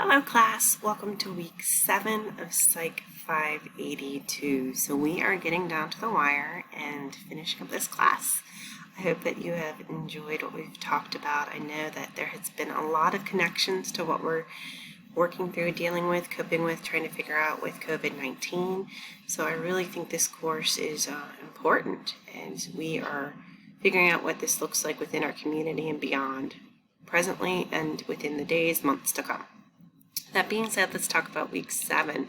Hello class, welcome to week 7 of Psych 582. So we are getting down to the wire and finishing up this class. I hope that you have enjoyed what we've talked about. I know that there has been a lot of connections to what we're working through, dealing with, coping with, trying to figure out with COVID-19. So I really think this course is important as we are figuring out what this looks like within our community and beyond, presently and within the days, months to come. That being said, let's talk about week 7.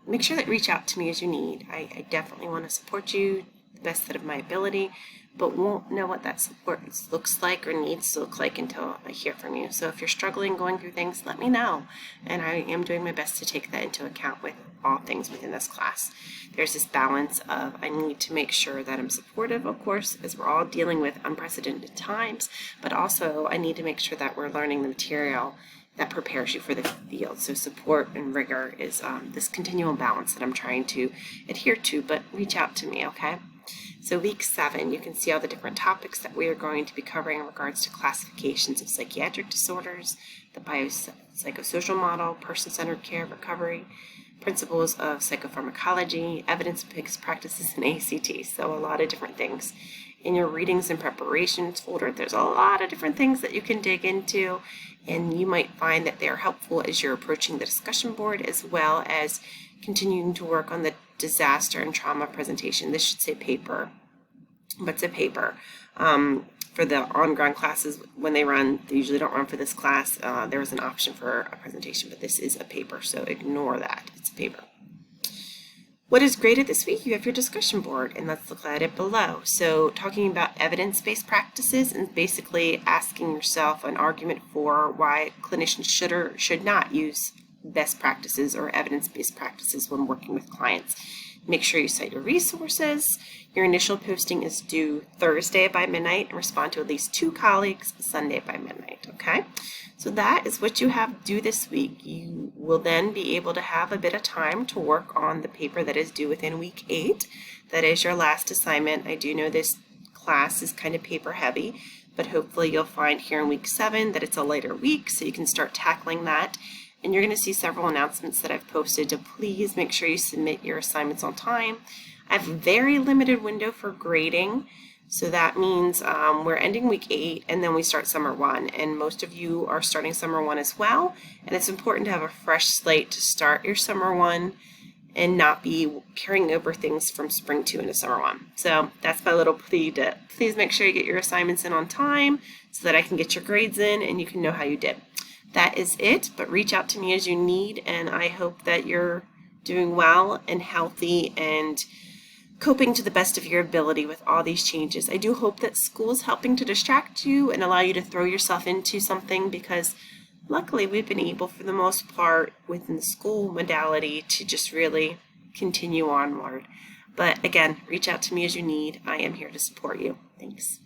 Make sure that you reach out to me as you need. I definitely want to support you the best of my ability, but won't know what that support looks like or needs to look like until I hear from you. So if you're struggling going through things, let me know. And I am doing my best to take that into account with all things within this class. There's this balance of I need to make sure that I'm supportive, of course, as we're all dealing with unprecedented times, but also I need to make sure that we're learning the material that prepares you for the field. So support and rigor is this continual balance that I'm trying to adhere to, but reach out to me, okay? So week 7, you can see all the different topics that we are going to be covering in regards to classifications of psychiatric disorders, the biopsychosocial model, person-centered care, recovery, principles of psychopharmacology, evidence-based practices, and ACT. So a lot of different things. In your readings and preparations folder, there's a lot of different things that you can dig into, and you might find that they're helpful as you're approaching the discussion board, as well as continuing to work on the disaster and trauma presentation. This should say paper, but it's a paper. For the on-ground classes, when they run, they usually don't run for this class. There was an option for a presentation, but this is a paper, so ignore that. It's a paper. What is graded this week? You have your discussion board, and let's look at it below. So talking about evidence-based practices and basically asking yourself an argument for why clinicians should or should not use best practices or evidence-based practices when working with clients. Make sure you cite your resources. Your initial posting is due Thursday by midnight and respond to at least 2 colleagues Sunday by midnight, okay? So that is what you have due this week. You will then be able to have a bit of time to work on the paper that is due within week 8. That is your last assignment. I do know this class is kind of paper heavy, but hopefully you'll find here in week 7 that it's a lighter week, so you can start tackling that. And you're going to see several announcements that I've posted to please make sure you submit your assignments on time. I have a very limited window for grading, so that means we're ending week 8 and then we start summer 1, and most of you are starting summer 1 as well, and it's important to have a fresh slate to start your summer 1 and not be carrying over things from spring 2 into summer 1. So that's my little plea to please make sure you get your assignments in on time so that I can get your grades in and you can know how you did. That is it, but reach out to me as you need, and I hope that you're doing well and healthy and coping to the best of your ability with all these changes. I do hope that school is helping to distract you and allow you to throw yourself into something, because luckily we've been able, for the most part, within the school modality to just really continue onward. But again, reach out to me as you need. I am here to support you. Thanks.